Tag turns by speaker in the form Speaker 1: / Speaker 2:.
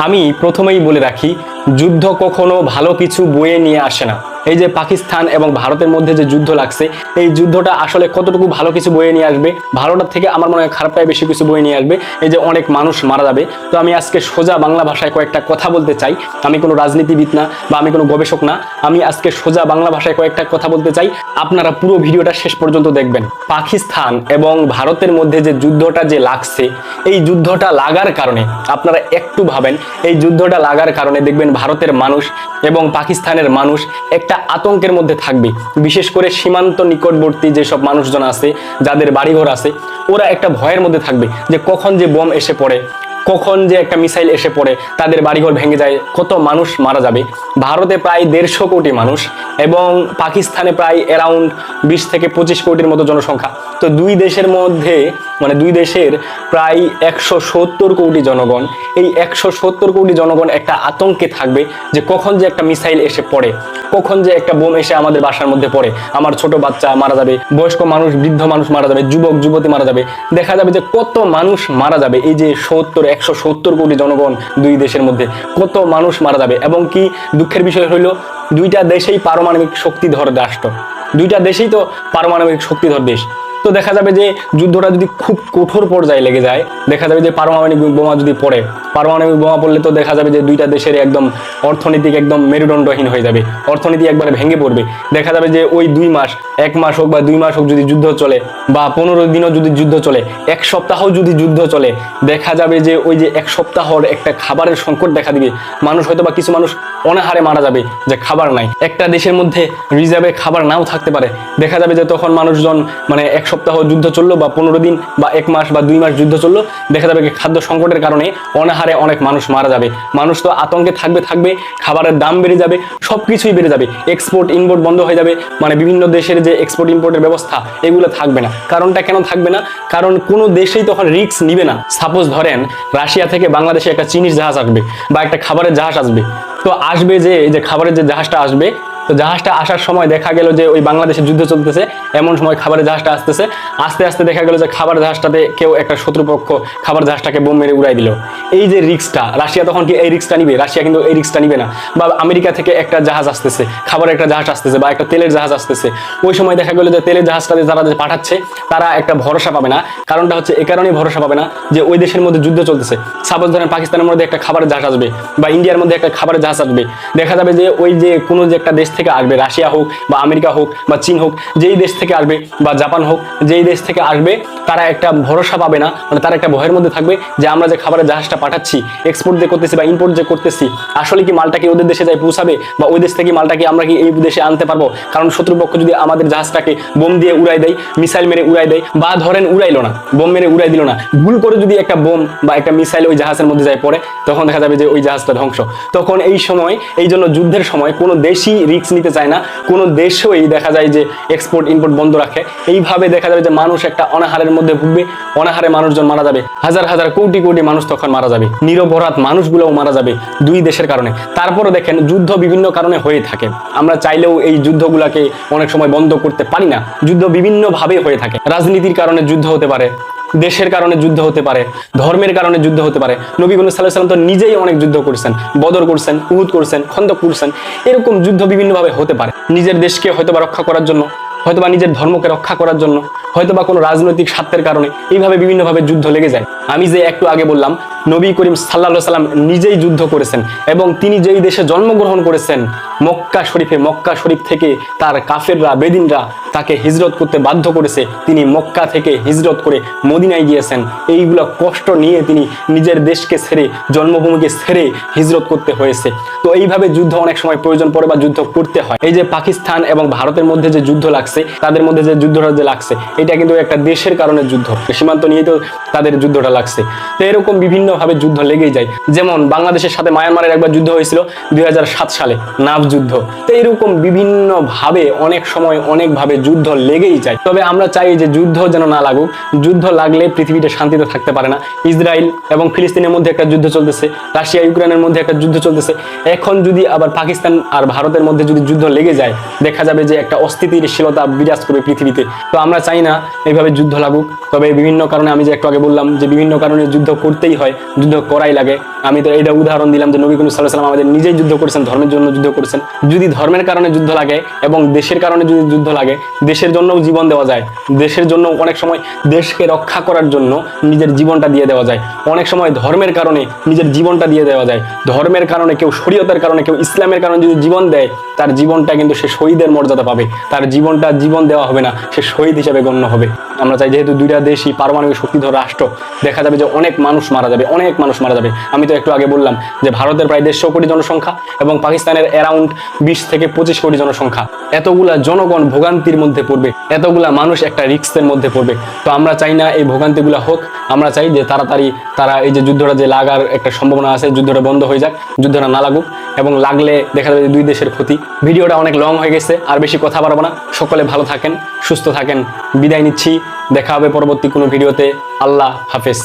Speaker 1: আমি প্রথমেই বলে রাখি, যুদ্ধ কখনো ভালো কিছু বয়ে নিয়ে আসে না। এই যে পাকিস্তান এবং ভারতের মধ্যে যে যুদ্ধ লাগছে, এই যুদ্ধটা আসলে কতটুকু ভালো কিছু বয়ে নিয়ে আসবে, ভালোটার থেকে আমার মনে হয় খারাপটাই বেশি কিছু বয়ে নিয়ে আসবে। এই যে অনেক মানুষ মারা যাবে। তো আমি আজকে সোজা বাংলা ভাষায় কয়েকটা কথা বলতে চাই। আমি কোনো রাজনীতিবিদ না বা আমি কোনো গবেষক না, আমি আজকে সোজা বাংলা ভাষায় কয়েকটা কথা বলতে চাই। আপনারা পুরো ভিডিওটা শেষ পর্যন্ত দেখবেন। পাকিস্তান এবং ভারতের মধ্যে যে যুদ্ধটা যে লাগছে, এই যুদ্ধটা লাগার কারণে আপনারা একটু ভাবেন, এই যুদ্ধটা লাগার কারণে দেখবেন ভারতের মানুষ এবং পাকিস্তানের মানুষ একটা আতঙ্কের মধ্যে থাকবে। বিশেষ করে সীমান্ত নিকটবর্তী যেসব মানুষজন আছে, যাদের বাড়িঘর আছে, ওরা একটা ভয়ের মধ্যে থাকবে যে কখন যে বোম এসে পড়ে, কখন যে একটা মিসাইল এসে পড়ে, তাদের বাড়িঘর ভেঙে যায়, কত মানুষ মারা যাবে। ভারতে প্রায় 150 কোটি মানুষ এবং পাকিস্তানে প্রায় অ্যারাউন্ড 20 থেকে 25 কোটির মতো জনসংখ্যা। তো দুই দেশের মধ্যে দুই দেশের প্রায় 170 কোটি জনগণ। এই 170 কোটি জনগণ একটা আতঙ্কে থাকবে যে কখন যে একটা মিসাইল এসে পড়ে, কখন যে একটা বোম এসে আমাদের বাসার মধ্যে পড়ে, আমার ছোট বাচ্চা মারা যাবে, বয়স্ক মানুষ, বৃদ্ধ মানুষ মারা যাবে, যুবক যুবতী মারা যাবে। দেখা যাবে যে কত মানুষ মারা যাবে। এই যে 170 কোটি জনগণ দুই দেশের মধ্যে, কত মানুষ মারা যাবে। এবং কি দুঃখের বিষয় হইল, দুইটা দেশেই পারমাণবিক শক্তিধর রাষ্ট্র, দুইটা দেশেই তো পারমাণবিক শক্তিধর দেশ। তো দেখা যাবে যে যুদ্ধটা যদি খুব কঠোর পর্যায়ে লেগে যায়, দেখা যাবে যে পারমাণবিক বোমা যদি পড়ে, পারমাণবিক বোমা পড়লে তো দেখা যাবে যে দুইটা দেশের একদম অর্থনৈতিক একদম মেরুদণ্ডহীন হয়ে যাবে, অর্থনীতি একবারে ভেঙে পড়বে। দেখা যাবে যে ওই 2 মাস, 1 মাস হোক বা 2 মাস হোক যদি যুদ্ধ চলে, বা 15 দিনও যদি যুদ্ধ চলে, 1 সপ্তাহ যদি যুদ্ধ চলে, দেখা যাবে যে ওই যে 1 সপ্তাহর একটা খাবারের সংকট দেখা দিবে। মানুষ হয়তো বা কিছু মানুষ অনাহারে মারা যাবে যে খাবার নাই। একটা দেশের মধ্যে রিজার্ভে খাবার নাও থাকতে পারে। দেখা যাবে যে তখন মানুষজন 1 সপ্তাহ যুদ্ধ চললো বা 15 দিন বা 1 মাস বা 2 মাস যুদ্ধ চললো, দেখা যাবে কি খাদ্য সংকটের কারণে অনাহারে অনেক মানুষ মারা যাবে। মানুষ তো আতঙ্কে থাকবে, খাবারের দাম বেড়ে যাবে, সবকিছুই বেড়ে যাবে, এক্সপোর্ট ইম্পোর্ট বন্ধ হয়ে যাবে। বিভিন্ন দেশের যে এক্সপোর্ট ইম্পোর্টের ব্যবস্থা, এগুলো থাকবে না। কারণটা কেন থাকবে না? কারণ কোনো দেশেই তখন রিস্ক নিবে না। সাপোজ ধরেন রাশিয়া থেকে বাংলাদেশে একটা চিনির জাহাজ আসবে বা একটা খাবারের জাহাজ আসবে। তো আসবে যে খাবারের যে জাহাজটা আসবে, তো জাহাজটা আসার সময় দেখা গেল যে ওই বাংলাদেশে যুদ্ধ চলতেছে, এমন সময় খাবারের জাহাজটা আসতেছে, আস্তে আস্তে দেখা গেল যে খাবার জাহাজটাতে কেউ একটা শত্রুপক্ষ খাবার জাহাজটাকে বোম মেরে উড়াই দিল। এই যে রিস্কটা, রাশিয়া তখন কি এই রিস্কটা নিবে? রাশিয়া কিন্তু এই রিস্কটা নিবে না। বা আমেরিকা থেকে একটা জাহাজ আসতেছে, খাবারের একটা জাহাজ আসতেছে বা একটা তেলের জাহাজ আসতেছে, ওই সময় দেখা গেল যে তেলের জাহাজটাতে যারা পাঠাচ্ছে তারা একটা ভরসা পাবে না। কারণটা হচ্ছে এ কারণেই ভরসা পাবে না যে ওই দেশের মধ্যে যুদ্ধ চলতেছে। সাপোজ ধরেন পাকিস্তানের মধ্যে একটা খাবারের জাহাজ আসবে বা ইন্ডিয়ার মধ্যে একটা খাবারের জাহাজ আসবে, দেখা যাবে যে ওই যে কোনো যে একটা দেশ থেকে আসবে, রাশিয়া হোক বা আমেরিকা হোক বা চীন হোক, যেই দেশ থেকে আসবে বা জাপান হোক, যেই দেশ থেকে আসবে, তারা একটা ভরসা পাবে না। তারা একটা ভয়ের মধ্যে থাকবে যে আমরা যে খাবারের জাহাজটা পাঠাচ্ছি, এক্সপোর্ট যে করতেছি বা ইম্পোর্ট যে করতেছি, আসলে কি মালটা কি ওদের দেশে যায় পৌঁছাবে, বা ওই দেশ থেকে মালটা কি আমরা কি এই দেশে আনতে পারবো? কারণ শত্রুপক্ষ যদি আমাদের জাহাজটাকে বোম দিয়ে উড়াই দেয়, মিসাইল মেরে উড়াই দেয়, বা ধরেন উড়াইলো না, বোম মেরে উড়াই দিল না, ভুল করে যদি একটা বোম বা একটা মিসাইল ওই জাহাজের মধ্যে যায় পড়ে, তখন দেখা যাবে যে ওই জাহাজটা ধ্বংস। তখন এই সময়, এই জন্য যুদ্ধের সময় কোনো দেশই রিস্ক নিতে চায় না, কোনো দেশই দেখা যায় যে এক্সপোর্ট ইম্পোর্ট বন্ধ রাখে। এইভাবে দেখা যাবে যে মানুষ একটা অনাহারের মধ্যে ভুগবে, অনাহারে মানুষজন মারা যাবে, হাজার হাজার কোটি কোটি মানুষ তখন মারা যাবে, নিরপরাধ মানুষগুলোও মারা যাবে দুই দেশের কারণে। তারপরে দেখেন যুদ্ধ বিভিন্ন কারণে হয়ে থাকে, আমরা চাইলেও এই যুদ্ধগুলাকে অনেক সময় বন্ধ করতে পারি না। যুদ্ধ বিভিন্ন ভাবে হয়ে থাকে, রাজনীতির কারণে যুদ্ধ হতে পারে, দেশের কারণে যুদ্ধ হতে পারে, ধর্মের কারণে যুদ্ধ হতে পারে। নবী করিম সাল্লাল্লাহু আলাইহি ওয়াসাল্লাম তো নিজেই অনেক যুদ্ধ করছেন, বদর করছেন, উহুদ করছেন, খন্দক করছেন। এরকম যুদ্ধ বিভিন্নভাবে হতে পারে, নিজের দেশকে হয়তোবা রক্ষা করার জন্য, হয়তোবা নিজের ধর্মকে রক্ষা করার জন্য, হয়তোবা কোনো রাজনৈতিক স্বার্থের কারণে, এইভাবে বিভিন্নভাবে যুদ্ধ লেগে যায়। আমি যে একটু আগে বললাম নবী করিম সাল্লাল্লাহু আলাইহি ওয়াসাল্লাম নিজেই যুদ্ধ করেছেন, এবং তিনি যেই দেশে জন্মগ্রহণ করেছেন মক্কা শরীফে, মক্কা শরীফ থেকে তার কাফেররা, বেদিনরা তাকে হিজরত করতে বাধ্য করেছে। তিনি মক্কা থেকে হিজরত করে মদিনায় গিয়েছেন। এইগুলা কষ্ট নিয়ে তিনি নিজের দেশকে ছেড়ে, জন্মভূমিকে ছেড়ে হিজরত করতে হয়েছে। তো এইভাবে যুদ্ধ অনেক সময় প্রয়োজন পড়ে বা যুদ্ধ করতে হয়। এই যে পাকিস্তান এবং ভারতের মধ্যে যে যুদ্ধ লাগছে, তাদের মধ্যে যে যুদ্ধটা যে লাগছে, এটা কিন্তু একটা দেশের কারণে যুদ্ধ, সীমান্ত নিয়ে তো তাদের যুদ্ধটা লাগছে। তো এরকম বিভিন্নভাবে যুদ্ধ লেগেই যায়। যেমন বাংলাদেশের সাথে মায়ানমারের একবার যুদ্ধ হয়েছিল 2007 সালে, নাভ যুদ্ধ। তো এরকম বিভিন্নভাবে অনেক সময় অনেকভাবে যুদ্ধ লেগেই যায়। তবে আমরা চাই যে যুদ্ধ যেন না লাগুক। যুদ্ধ লাগলে পৃথিবীতে শান্তিতে থাকতে পারে না। ইসরায়েল এবং ফিলিস্তিনের মধ্যে একটা যুদ্ধ চলতেছে, রাশিয়া ইউক্রেনের মধ্যে একটা যুদ্ধ চলতেছে। এখন যদি আবার পাকিস্তান আর ভারতের মধ্যে যদি যুদ্ধ লেগে যায়, দেখা যাবে যে একটা অস্থিতিশীলতা বিরাজ করবে পৃথিবীতে। তো আমরা চাই না এইভাবে যুদ্ধ লাগুক। তবে বিভিন্ন কারণে, আমি যে একটু আগে বললাম যে বিভিন্ন বিভিন্ন কারণে যুদ্ধ করতেই হয়, যুদ্ধ করাই লাগে। আমি তো এটা উদাহরণ দিলাম যে নবী করিম সাল্লাল্লাহু আলাইহি ওয়াসাল্লাম আমাদের নিজেই যুদ্ধ করেছেন, ধর্মের জন্য যুদ্ধ করেছেন। যদি ধর্মের কারণে যুদ্ধ লাগে এবং দেশের কারণে যদি যুদ্ধ লাগে, দেশের জন্যও জীবন দেওয়া যায়। দেশের জন্য অনেক সময় দেশকে রক্ষা করার জন্য নিজের জীবনটা দিয়ে দেওয়া যায়। অনেক সময় ধর্মের কারণে নিজের জীবনটা দিয়ে দেওয়া যায়। ধর্মের কারণে, কেউ শরীয়তের কারণে, কেউ ইসলামের কারণে যদি জীবন দেয়, তার জীবনটা কিন্তু সে শহীদের মর্যাদা পাবে। তার জীবনটা জীবন দেওয়া হবে না, সে শহীদ হিসেবে গণ্য হবে। আমরা চাই যেহেতু দুইটা দেশই পারমাণবিক শক্তিধর রাষ্ট্র, দেখা যাবে যে অনেক মানুষ মারা যাবে, অনেক মানুষ মারা যাবে। আমি তো একটু আগে বললাম যে ভারতের প্রায় 150 কোটি জনসংখ্যা এবং পাকিস্তানের অ্যারাউন্ড 20 থেকে 25 কোটি জনসংখ্যা। এতগুলা জনগণ ভোগান্তির মধ্যে পড়বে, এতগুলা মানুষ একটা রিস্কের মধ্যে পড়বে। তো আমরা চাই না এই ভোগান্তিগুলা হোক। আমরা চাই যে তাড়াতাড়ি তারা এই যে যুদ্ধটা যে লাগার একটা সম্ভাবনা আছে, যুদ্ধটা বন্ধ হয়ে যাক, যুদ্ধটা না লাগুক। এবং লাগলে দেখা যাবে যে দুই দেশের ক্ষতি। ভিডিওটা অনেক লং হয়ে গেছে, আর বেশি কথা বাড়াবো না। সকলে ভালো থাকেন, সুস্থ থাকেন, বিদায় নিচ্ছি। দেখা হবে পরবর্তী কোনো ভিডিওতে। আল্লাহ হাফেজ।